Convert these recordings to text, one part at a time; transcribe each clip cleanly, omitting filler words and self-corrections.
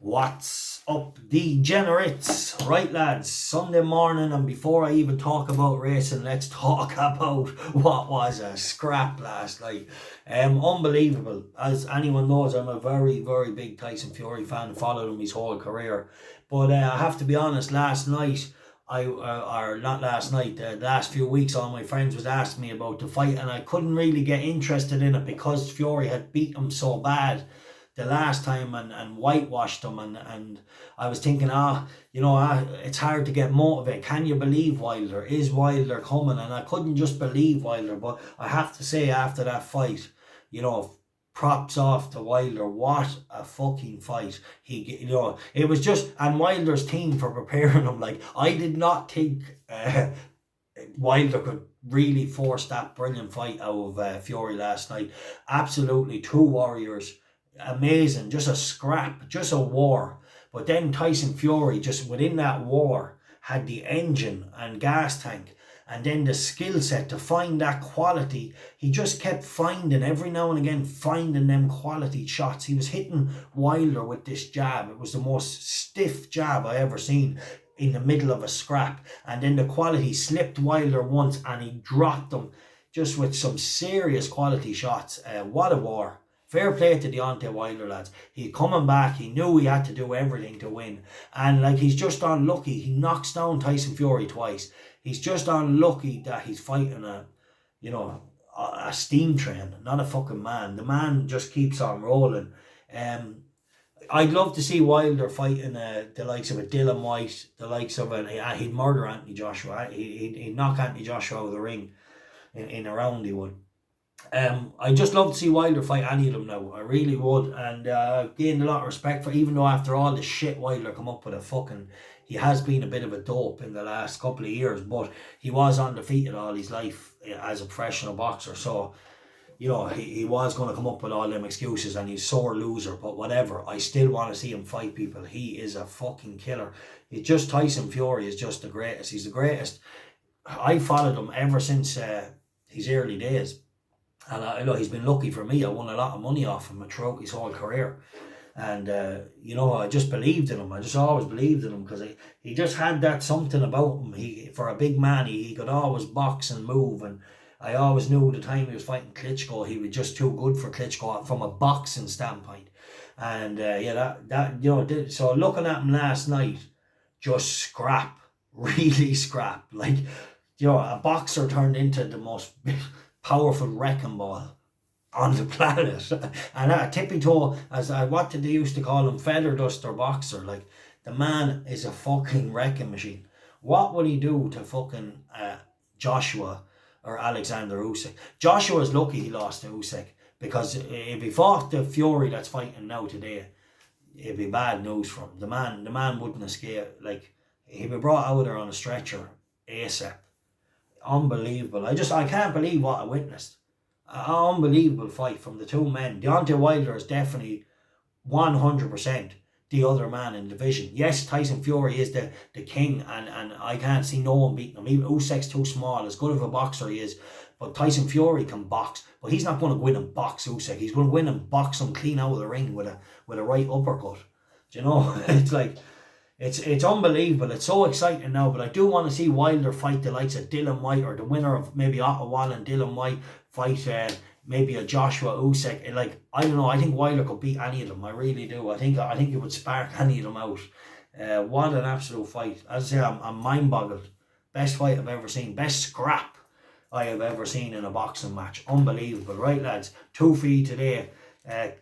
What's up, degenerates? Right, lads, Sunday morning, and before I even talk about racing, let's talk about what was a scrap last night. Unbelievable. As anyone knows, I'm a very, very big Tyson Fury fan, followed him his whole career. But I have to be honest, last night, or not last night, the last few weeks, all my friends was asking me about the fight, and I couldn't really get interested in it because Fury had beat him so bad the last time and whitewashed them, and I was thinking, it's hard to get motivated. Can you believe Wilder? Is Wilder coming? And I couldn't just believe Wilder, but I have to say after that fight, props off to Wilder. What a fucking fight. It was just, and Wilder's team for preparing him. Like, I did not think Wilder could really force that brilliant fight out of Fury last night. Absolutely, two warriors. Amazing, just a scrap, just a war. But then Tyson Fury, just within that war, had the engine and gas tank, and then the skill set to find that quality. He just kept finding, every now and again, finding them quality shots. He was hitting Wilder with this jab. It was the most stiff jab I ever seen in the middle of a scrap. And then the quality slipped Wilder once and he dropped him just with some serious quality shots. What a war. Fair play to Deontay Wilder, lads. He's coming back. He knew he had to do everything to win. And he's just unlucky. He knocks down Tyson Fury twice. He's just unlucky that he's fighting a steam train, not a fucking man. The man just keeps on rolling. I'd love to see Wilder fighting the likes of a Dylan White, the likes of he'd murder Anthony Joshua. He'd knock Anthony Joshua out of the ring in a round, he would. I'd just love to see Wilder fight any of them now. I really would. And I've gained a lot of respect for, even though after all the shit Wilder come up with he has been a bit of a dope in the last couple of years, but he was undefeated all his life as a professional boxer. So, he was going to come up with all them excuses and he's sore loser, but whatever. I still want to see him fight people. He is a fucking killer. It's just Tyson Fury is just the greatest. He's the greatest. I followed him ever since his early days. And I know he's been lucky for me. I won a lot of money off him throughout his whole career. And, I just believed in him. I just always believed in him because he just had that something about him. For a big man, he could always box and move. And I always knew the time he was fighting Klitschko, he was just too good for Klitschko from a boxing standpoint. And, so looking at him last night, just scrap. Really scrap. A boxer turned into the most powerful wrecking ball on the planet. And a tippy toe, what did they used to call him, feather duster boxer. The man is a fucking wrecking machine. What would he do to fucking Joshua or Alexander Usyk? Joshua's lucky he lost to Usyk, because if he fought the Fury that's fighting now today, it'd be bad news for him. The man wouldn't escape. He'd be brought out there on a stretcher ASAP. Unbelievable. I can't believe what I witnessed. An unbelievable fight from the two men. Deontay Wilder is definitely 100% the other man in the division. Yes, Tyson Fury is the king, and I can't see no one beating him. Even Usyk's too small, as good of a boxer he is. But Tyson Fury can box. But he's not going to go in and box Usyk. He's going to go in and box him clean out of the ring with a right uppercut. Do you know? It's unbelievable. It's so exciting now, but I do want to see Wilder fight the likes of Dylan White, or the winner of maybe Ottawa and Dylan White fight maybe a Joshua Usyk. I don't know. I think Wilder could beat any of them. I really do. I think it would spark any of them out. What an absolute fight. As I say, I'm mind boggled. Best fight I've ever seen. Best scrap I have ever seen in a boxing match. Unbelievable. Right, lads. 2 for you today.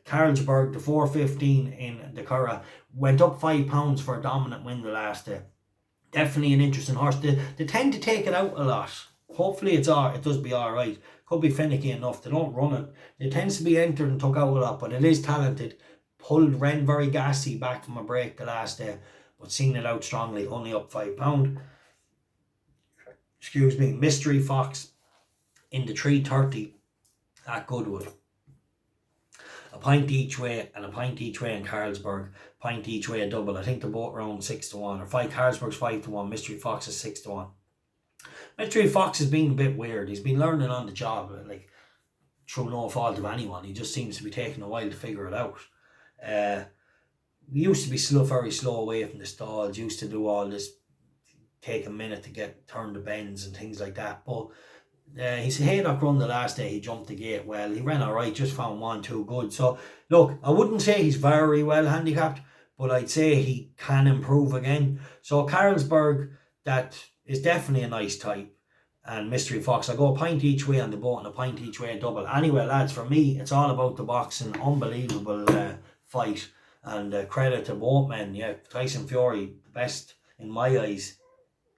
Karlsberg, the 415 in the Curragh, went up £5 for a dominant win the last day. Definitely an interesting horse. They tend to take it out a lot. Hopefully it does be alright. Could be finicky enough. They don't run it. It tends to be entered and took out a lot, but it is talented. Ran very gassy back from a break the last day, but seen it out strongly, only up £5. Excuse me. Mysrtry Fox in the 330 at Goodwood. A pint each way and a pint each way in Karlsberg. Pint each way a double. I think they're both around 6-1. Or Karlsberg's 5-1. Mysrtry Fox is 6-1. Mysrtry Fox has been a bit weird. He's been learning on the job, through no fault of anyone. He just seems to be taking a while to figure it out. used to be very slow away from the stalls, used to do all this, take a minute to turn the bends and things like that. But his Haydock run the last day, he jumped the gate well. He ran alright, just found one too good. So look, I wouldn't say he's very well handicapped, but I'd say he can improve again. So Karlsberg, that is definitely a nice type. And Mysrtry Fox, I go a pint each way on the boat and a pint each way double. Anyway, lads, for me, it's all about the boxing. Unbelievable fight. And credit to both men. Yeah, Tyson Fury, the best in my eyes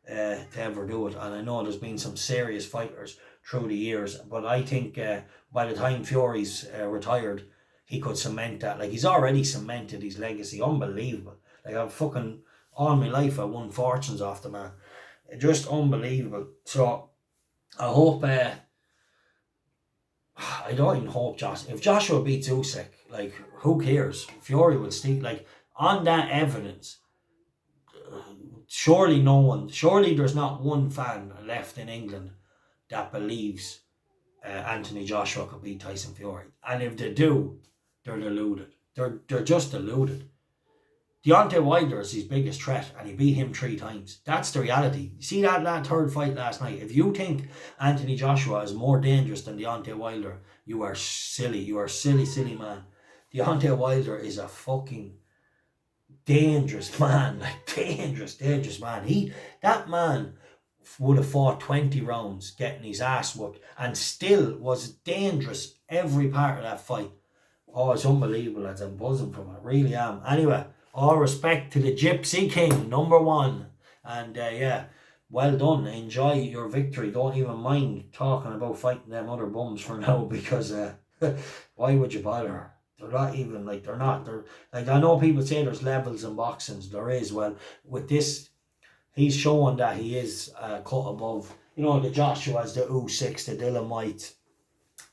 to ever do it. And I know there's been some serious fighters through the years, but I think by the time Fury's retired, he could cement that. Like, he's already cemented his legacy. Unbelievable. Like, I've fucking, all my life I won fortunes off the man. Just unbelievable. So I hope I don't even hope if Joshua beats Usyk, like, who cares? Fury will still, like, on that evidence, surely there's not one fan left in England that believes Anthony Joshua could beat Tyson Fury. And if they do, they're deluded. They're just deluded. Deontay Wilder is his biggest threat, and he beat him 3 times. That's the reality. You see that third fight last night? If you think Anthony Joshua is more dangerous than Deontay Wilder, you are silly. You are a silly, silly man. Deontay Wilder is a fucking dangerous man. Like, dangerous man. That man would have fought 20 rounds getting his ass whooped and still was dangerous every part of that fight. Oh, it's unbelievable, lads. I'm buzzing from it. I really am. Anyway, all respect to the Gypsy King, #1. And yeah, well done. Enjoy your victory. Don't even mind talking about fighting them other bums for now, because why would you bother? They're not even, like, they're like, I know people say there's levels in boxing. There is. Well, with this, he's showing that he is cut above, the Joshuas, the Usyks, the Dillian Whytes,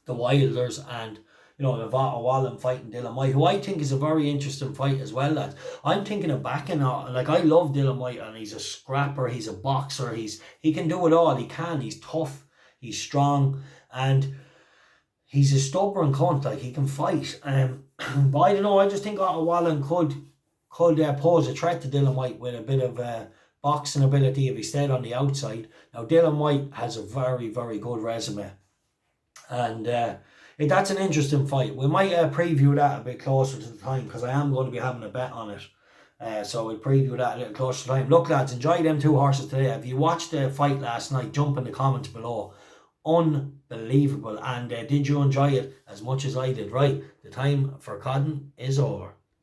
the Wilders, and the Vata Wallen fighting Dillian Whyte, who I think is a very interesting fight as well, lads. I'm thinking of backing out. Like, I love Dillian Whyte, and he's a scrapper, he's a boxer, he can do it all. He's tough, he's strong, and he's a stubborn cunt. Like, he can fight. But I don't know, I just think Vata Wallen could pose a threat to Dillian Whyte with a bit of boxing ability if he stayed on the outside. Now, Dillian Whyte has a very, very good resume, and that's an interesting fight. We might preview that a bit closer to the time, because I am going to be having a bet on it. So we'll preview that a little closer to the time. Look, lads, enjoy them 2 horses today. If you watched the fight last night, jump in the comments below. Unbelievable. And did you enjoy it as much as I did? Right, the time for Cotton is over.